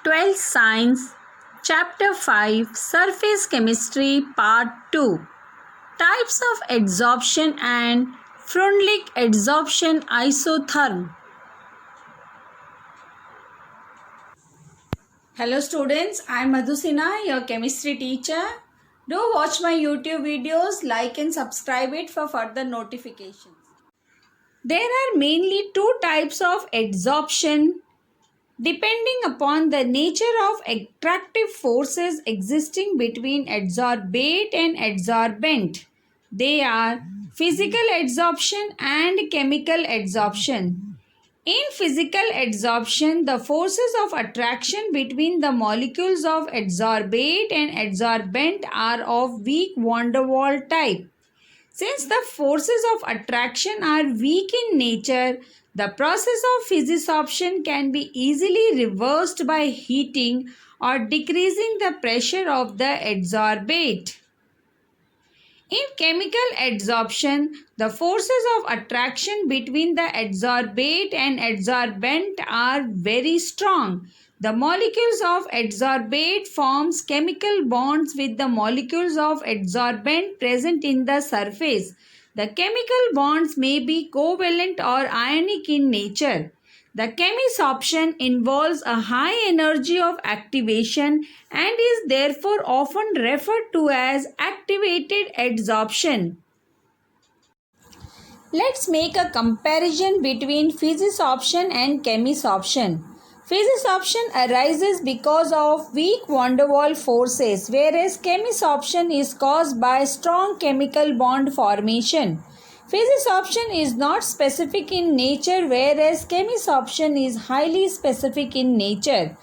12th Science, Chapter 5, Surface Chemistry, Part 2. Types of adsorption and Freundlich adsorption isotherm. Hello students, I am Madhusina, your chemistry teacher. Do watch my YouTube videos, like and subscribe it for further notifications. There are mainly two types of adsorption depending upon the nature of attractive forces existing between adsorbate and adsorbent. They are physical adsorption and chemical adsorption. In physical adsorption, the forces of attraction between the molecules of adsorbate and adsorbent are of weak van der Waals type. Since the forces of attraction are weak in nature, the process of physisorption can be easily reversed by heating or decreasing the pressure of the adsorbate. In chemical adsorption, the forces of attraction between the adsorbate and adsorbent are very strong. The molecules of adsorbate forms chemical bonds with the molecules of adsorbent present in the surface. The chemical bonds may be covalent or ionic in nature. The chemisorption involves a high energy of activation and is therefore often referred to as activated adsorption. Let's make a comparison between physisorption and chemisorption. Physisorption arises because of weak van der Waals forces, whereas chemisorption is caused by strong chemical bond formation. Physisorption is not specific in nature, whereas chemisorption is highly specific in nature.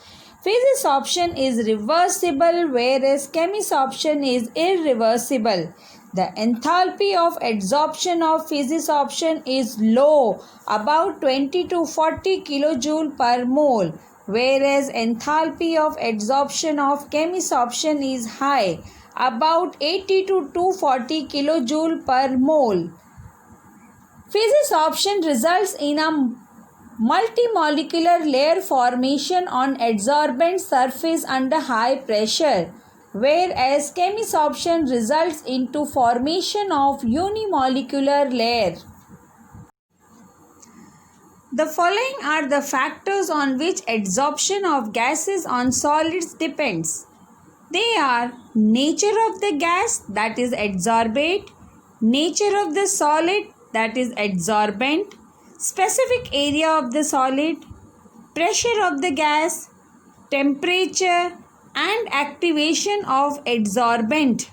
Physisorption is reversible, whereas chemisorption is irreversible. The enthalpy of adsorption of physisorption is low, about 20 to 40 kJ per mole, whereas enthalpy of adsorption of chemisorption is high, about 80 to 240 kJ per mole. Physisorption results in a multimolecular layer formation on adsorbent surface under high pressure, whereas chemisorption results into formation of unimolecular layer. The following are the factors on which adsorption of gases on solids depends. They are nature of the gas, that is adsorbate, nature of the solid, that is adsorbent, specific area of the solid, pressure of the gas, temperature and activation of adsorbent.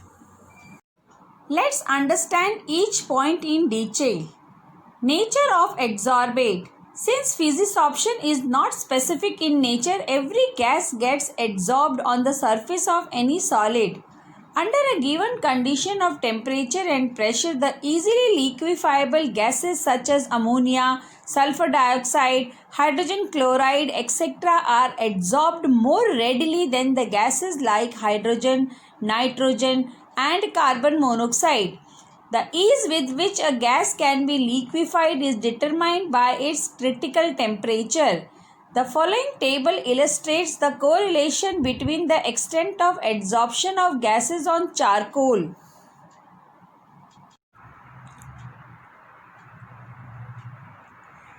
Let's understand each point in detail. Nature of adsorbate. Since physisorption is not specific in nature, every gas gets adsorbed on the surface of any solid. Under a given condition of temperature and pressure, the easily liquefiable gases such as ammonia, sulfur dioxide, hydrogen chloride, etc. are adsorbed more readily than the gases like hydrogen, nitrogen and carbon monoxide. The ease with which a gas can be liquefied is determined by its critical temperature. The following table illustrates the correlation between the extent of adsorption of gases on charcoal.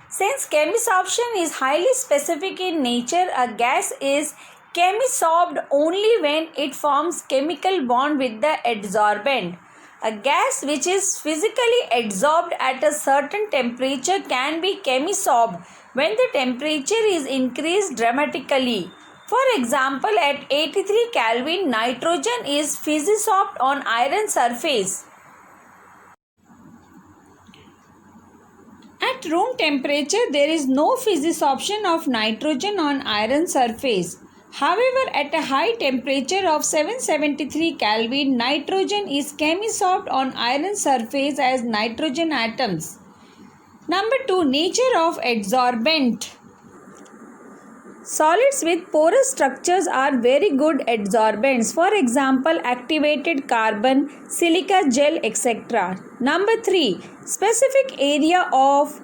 Since chemisorption is highly specific in nature, a gas is chemisorbed only when it forms chemical bond with the adsorbent. A gas which is physically adsorbed at a certain temperature can be chemisorbed when the temperature is increased dramatically. For example, at 83 Kelvin, nitrogen is physisorbed on iron surface. At room temperature, there is no physisorption of nitrogen on iron surface. However, at a high temperature of 773 Kelvin, nitrogen is chemisorbed on iron surface as nitrogen atoms. Number 2. Nature of adsorbent. Solids with porous structures are very good adsorbents. For example, activated carbon, silica gel, etc. Number 3. Specific area of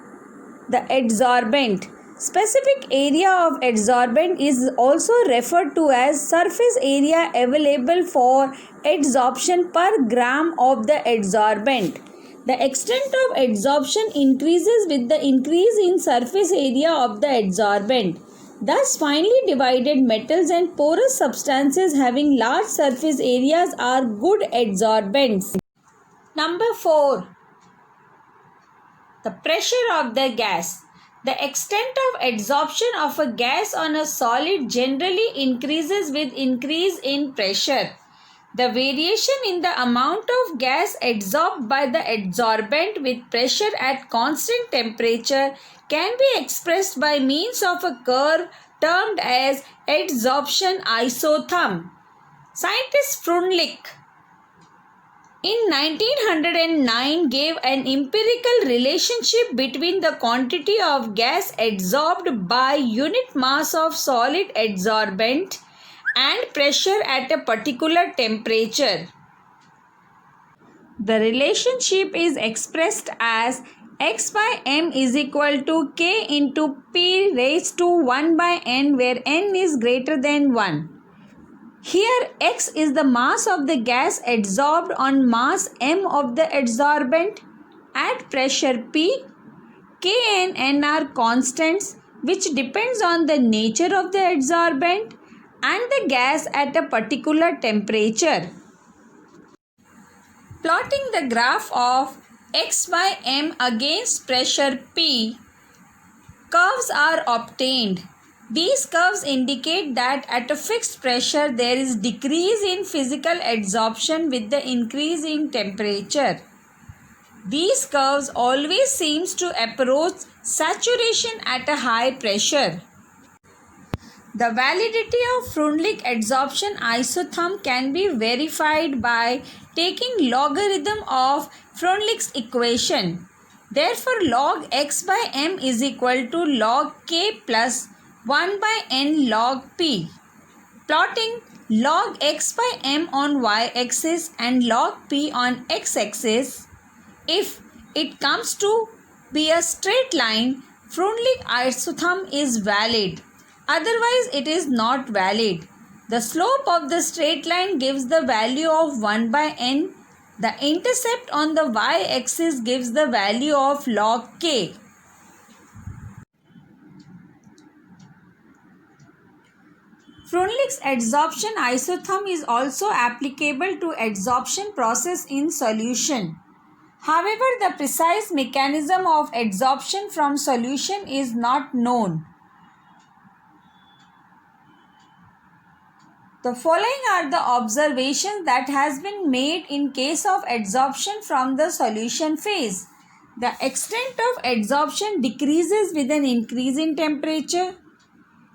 the adsorbent. Specific area of adsorbent is also referred to as surface area available for adsorption per gram of the adsorbent. The extent of adsorption increases with the increase in surface area of the adsorbent. Thus, finely divided metals and porous substances having large surface areas are good adsorbents. Number 4. The pressure of the gas. The extent of adsorption of a gas on a solid generally increases with increase in pressure. The variation in the amount of gas adsorbed by the adsorbent with pressure at constant temperature can be expressed by means of a curve termed as adsorption isotherm. Scientist Freundlich in 1909 gave an empirical relationship between the quantity of gas adsorbed by unit mass of solid adsorbent and pressure at a particular temperature. The relationship is expressed as x by m is equal to k into p raised to 1 by n, where n is greater than 1. Here x is the mass of the gas adsorbed on mass m of the adsorbent at pressure p. K and n are constants which depends on the nature of the adsorbent and the gas at a particular temperature. Plotting the graph of x by m against pressure p, curves are obtained. These curves indicate that at a fixed pressure there is decrease in physical adsorption with the increase in temperature. These curves always seems to approach saturation at a high pressure. The validity of Freundlich adsorption isotherm can be verified by taking logarithm of Freundlich's equation. Therefore, log x by m is equal to log k plus 1 by n log p. Plotting log x by m on y-axis and log p on x-axis, if it comes to be a straight line, Freundlich isotherm is valid. Otherwise, it is not valid. The slope of the straight line gives the value of 1 by n. The intercept on the y-axis gives the value of log k. Freundlich's adsorption isotherm is also applicable to adsorption process in solution. However, the precise mechanism of adsorption from solution is not known. The following are the observations that has been made in case of adsorption from the solution phase. The extent of adsorption decreases with an increase in temperature.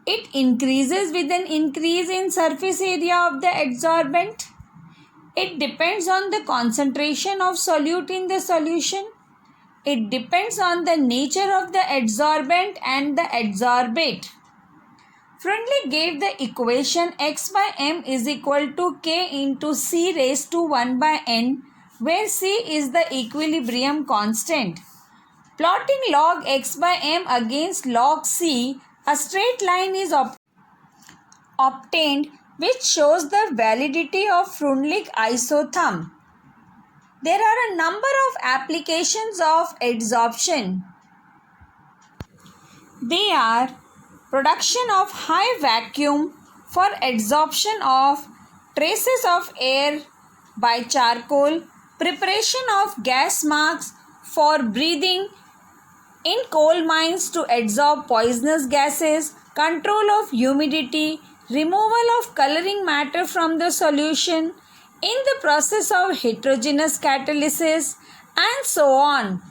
It increases with an increase in surface area of the adsorbent. It depends on the concentration of solute in the solution. It depends on the nature of the adsorbent and the adsorbate. Freundlich gave the equation x by m is equal to k into c raised to 1 by n, where c is the equilibrium constant. Plotting log x by m against log c, a straight line is obtained which shows the validity of Freundlich isotherm. There are a number of applications of adsorption. They are production of high vacuum for adsorption of traces of air by charcoal, preparation of gas masks for breathing in coal mines to adsorb poisonous gases, control of humidity, removal of coloring matter from the solution, in the process of heterogeneous catalysis, and so on.